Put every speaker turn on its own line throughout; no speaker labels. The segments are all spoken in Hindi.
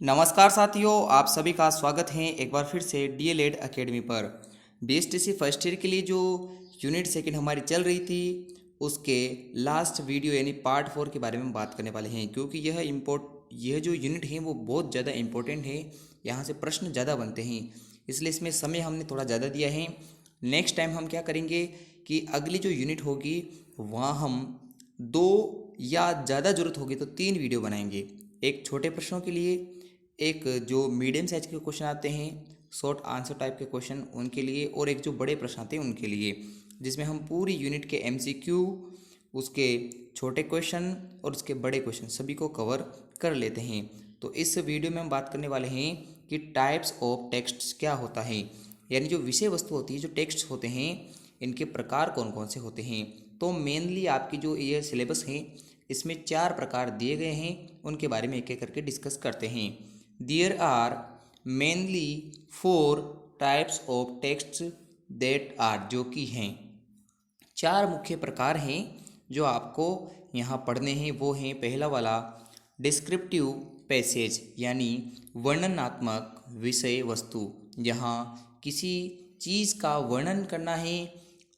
नमस्कार साथियों, आप सभी का स्वागत है एक बार फिर से डीएलएड एकेडमी पर। बीएसटीसी फर्स्ट ईयर के लिए जो यूनिट सेकंड हमारी चल रही थी उसके लास्ट वीडियो यानी पार्ट 4 के बारे में बात करने वाले हैं, क्योंकि यह जो यूनिट है वो बहुत ज़्यादा इम्पोर्टेंट है। यहाँ से प्रश्न ज़्यादा बनते हैं, इसलिए इसमें समय हमने थोड़ा ज़्यादा दिया है। नेक्स्ट टाइम हम क्या करेंगे कि अगली जो यूनिट होगी वहाँ हम 2 या ज़्यादा ज़रूरत होगी तो 3 वीडियो बनाएंगे। एक छोटे प्रश्नों के लिए, एक जो मीडियम साइज के क्वेश्चन आते हैं शॉर्ट आंसर टाइप के क्वेश्चन उनके लिए, और एक जो बड़े प्रश्न आते हैं उनके लिए, जिसमें हम पूरी यूनिट के एमसीक्यू, उसके छोटे क्वेश्चन और उसके बड़े क्वेश्चन सभी को कवर कर लेते हैं। तो इस वीडियो में हम बात करने वाले हैं कि टाइप्स ऑफ टेक्स्ट क्या होता है, यानी जो विषय वस्तु होती है, जो टेक्स्ट होते हैं, इनके प्रकार कौन कौन से होते हैं। तो मेनली आपकी जो ये सिलेबस है इसमें 4 प्रकार दिए गए हैं, उनके बारे में एक एक करके डिस्कस करते हैं। There are mainly 4 types of texts that are, जो कि हैं 4 मुख्य प्रकार हैं जो आपको यहाँ पढ़ने हैं। वो हैं, पहला वाला डिस्क्रिप्टिव पैसेज, यानी वर्णनात्मक विषय वस्तु। यहाँ किसी चीज़ का वर्णन करना है,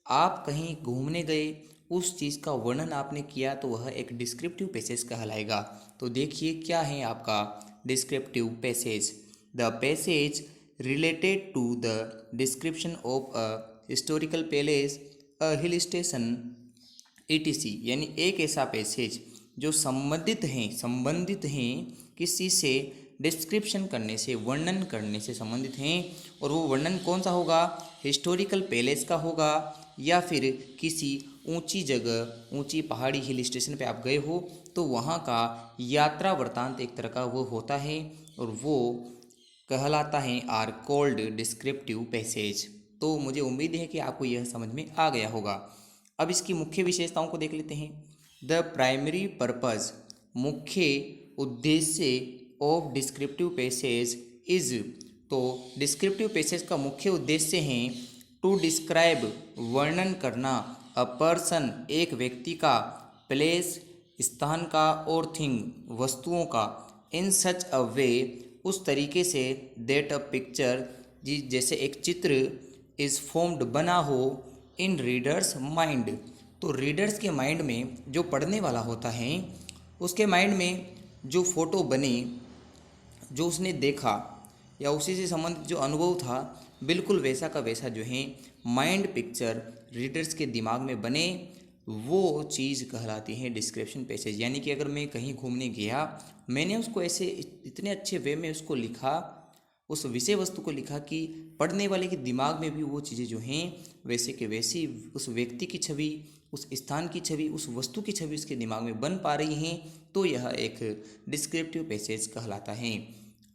आप कहीं घूमने गए, उस चीज़ का वर्णन आपने किया तो वह एक डिस्क्रिप्टिव पैसेज कहलाएगा। तो देखिए क्या है आपका descriptive passage. The passage related to the description of a historical palace, a hill station, ETC, यानी एक ऐसा पैसेज जो संबंधित हैं किसी से डिस्क्रिप्शन करने से, वर्णन करने से संबंधित हैं। और वो वर्णन कौन सा होगा, हिस्टोरिकल पैलेस का होगा, या फिर किसी ऊंची जगह, ऊंची पहाड़ी हिल स्टेशन पे आप गए हो तो वहाँ का यात्रा वृत्तांत एक तरह का वो होता है, और वो कहलाता है आर कोल्ड डिस्क्रिप्टिव पैसेज। तो मुझे उम्मीद है कि आपको यह समझ में आ गया होगा। अब इसकी मुख्य विशेषताओं को देख लेते हैं। द प्राइमरी पर्पज़, मुख्य उद्देश्य ऑफ डिस्क्रिप्टिव पैसेज इज, तो डिस्क्रिप्टिव पैसेज का मुख्य उद्देश्य है टू डिस्क्राइब, वर्णन करना, अ पर्सन, एक व्यक्ति का, प्लेस, स्थान का, और थिंग, वस्तुओं का, इन सच अ वे, उस तरीके से, दैट अ पिक्चर, जैसे एक चित्र, इज़ फॉर्म्ड, बना हो, इन रीडर्स माइंड, तो रीडर्स के माइंड में, जो पढ़ने वाला होता है उसके माइंड में जो फोटो बने, जो उसने देखा या उसी से संबंधित जो अनुभव था, बिल्कुल वैसा का वैसा जो है माइंड पिक्चर रीडर्स के दिमाग में बने, वो चीज़ कहलाती है डिस्क्रिप्शन पैसेज। यानी कि अगर मैं कहीं घूमने गया, मैंने उसको ऐसे इतने अच्छे वे में उसको लिखा, उस विषय वस्तु को लिखा कि पढ़ने वाले के दिमाग में भी वो चीज़ें जो हैं वैसे के वैसी, उस व्यक्ति की छवि, उस स्थान की छवि, उस वस्तु की छवि उसके दिमाग में बन पा रही हैं, तो यह एक डिस्क्रिप्टिव पैसेज कहलाता है।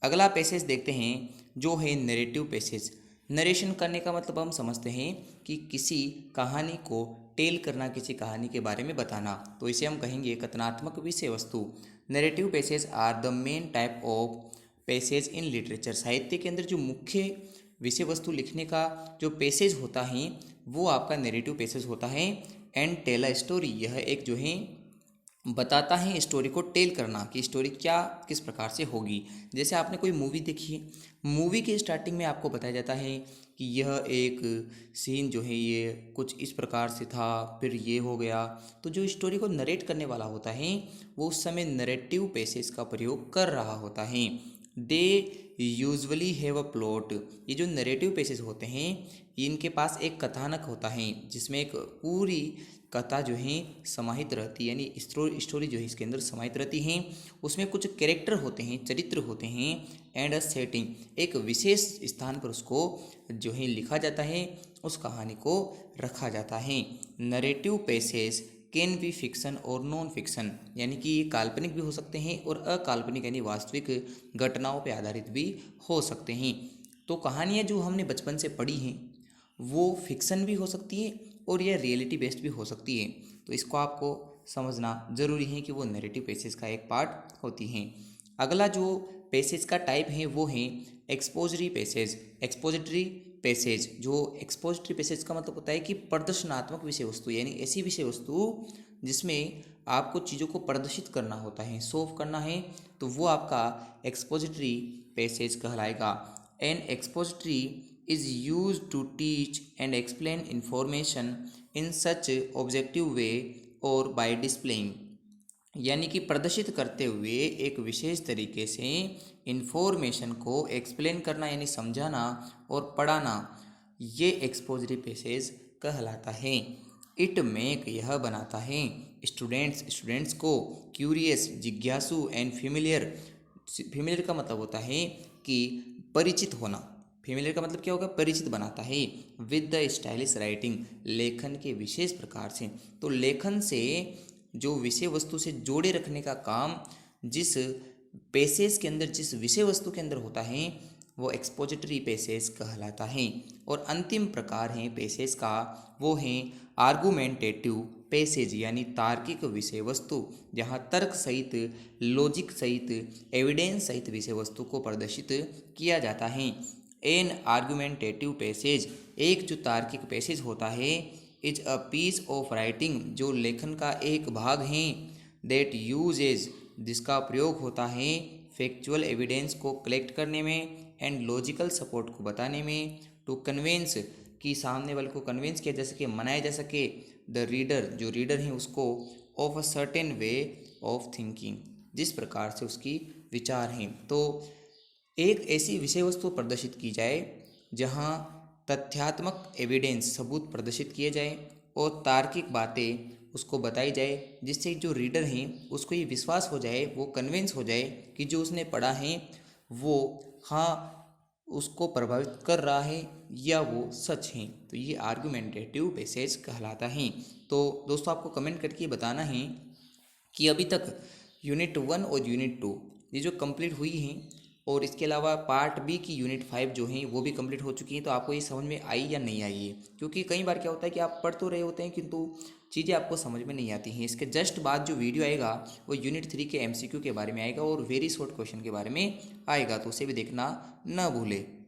अगला पैसेज देखते हैं जो है नरेटिव पैसेज। नरेशन करने का मतलब हम समझते हैं कि किसी कहानी को टेल करना, किसी कहानी के बारे में बताना, तो इसे हम कहेंगे कथनात्मक विषय वस्तु। Narrative passage are the main type of passage in literature, साहित्य के अंदर जो मुख्य विषय वस्तु लिखने का जो पैसेज होता है वो आपका नरेटिव पैसेज होता है। एंड टेल अ स्टोरी, यह एक जो है बताता है स्टोरी को टेल करना, कि स्टोरी क्या किस प्रकार से होगी। जैसे आपने कोई मूवी देखी है, मूवी के स्टार्टिंग में आपको बताया जाता है कि यह एक सीन जो है ये कुछ इस प्रकार से था, फिर ये हो गया। तो जो स्टोरी को नरेट करने वाला होता है वो उस समय नरेटिव पैसेज का प्रयोग कर रहा होता है। They usually have a plot, ये जो नरेटिव पैसेज होते हैं इनके पास एक कथानक होता है, जिसमें एक पूरी कथा जो है समाहित रहती है, यानी स्टोरी जो है इसके अंदर समाहित रहती है। उसमें कुछ कैरेक्टर होते हैं, चरित्र होते हैं, एंड अ सेटिंग, एक विशेष स्थान पर उसको जो है लिखा जाता है, उस कहानी को रखा जाता है। Narrative passage can be fiction और नॉन फिक्सन, यानी कि ये काल्पनिक भी हो सकते हैं और अकाल्पनिक यानी वास्तविक घटनाओं पर आधारित भी हो सकते हैं। तो कहानियाँ जो हमने बचपन से पढ़ी हैं वो फिक्सन भी हो सकती है और यह रियलिटी बेस्ड भी हो सकती है। तो इसको आपको समझना ज़रूरी है कि वो नैरेटिव पैसेज का एक पार्ट होती हैं। अगला जो पैसेज का टाइप है वो है एक्सपोजरी पैसेज। एक्सपोजिटरी पैसेज, जो एक्सपोजिटरी पैसेज का मतलब होता है कि प्रदर्शनात्मक विषय वस्तु, यानी ऐसी विषय वस्तु जिसमें आपको चीज़ों को प्रदर्शित करना होता है, शो ऑफ करना है, तो वो आपका एक्सपोजिटरी पैसेज कहलाएगा। An expository is use to teach and explain information in such objective way और बाय डिस्प्लेइंग, यानी कि प्रदर्शित करते हुए एक विशेष तरीके से इंफॉर्मेशन को एक्सप्लेन करना यानी समझाना और पढ़ाना, ये एक्सपोजिटरी पैसेज कहलाता है। इट मेक, यह बनाता है स्टूडेंट्स को क्यूरियस, जिज्ञासु एंड फेमिलियर का मतलब होता है कि परिचित होना। फेमिलियर का मतलब क्या होगा? परिचित बनाता है। विद द स्टाइलिश राइटिंग, लेखन के विशेष प्रकार से। तो लेखन से जो विषय वस्तु से जोड़े रखने का काम जिस पैसेज के अंदर, जिस विषय वस्तु के अंदर होता है, वो एक्सपोजिटरी पैसेज कहलाता है। और अंतिम प्रकार है पैसेज का, वो है आर्गुमेंटेटिव पैसेज, यानी तार्किक विषय वस्तु, जहाँ तर्क सहित, लॉजिक सहित, एविडेंस सहित विषय वस्तु को प्रदर्शित किया जाता है। एन आर्गुमेंटेटिव पैसेज, एक जो तार्किक पैसेज होता है, is a piece of writing, जो लेखन का एक भाग है, दैट यूजेज, जिसका प्रयोग होता है फैक्चुअल एविडेंस को कलेक्ट करने में एंड लॉजिकल सपोर्ट को बताने में, टू कन्वेंस, कि सामने वाले को कन्वेंस किया जा सके, मनाया जा सके, द रीडर, जो रीडर है उसको, of a certain way of thinking, जिस प्रकार से उसकी विचार हैं। तो एक ऐसी विषय वस्तु प्रदर्शित की जाए जहाँ तथ्यात्मक एविडेंस, सबूत प्रदर्शित किए जाए और तार्किक बातें उसको बताई जाए, जिससे जो रीडर हैं उसको ये विश्वास हो जाए, वो कन्विंस हो जाए कि जो उसने पढ़ा है वो हाँ उसको प्रभावित कर रहा है या वो सच है। तो ये आर्गुमेंटेटिव पैसेज कहलाता है। तो दोस्तों आपको कमेंट करके बताना है कि अभी तक यूनिट 1 और यूनिट 2 ये जो कंप्लीट हुई हैं, और इसके अलावा पार्ट बी की यूनिट 5 जो हैं वो भी कंप्लीट हो चुकी हैं, तो आपको ये समझ में आई या नहीं आई है? क्योंकि कई बार क्या होता है कि आप पढ़ तो रहे होते हैं किंतु चीज़ें आपको समझ में नहीं आती हैं। इसके जस्ट बाद जो वीडियो आएगा वो यूनिट 3 के MCQ के बारे में आएगा और वेरी शॉर्ट क्वेश्चन के बारे में आएगा, तो उसे भी देखना न भूलें।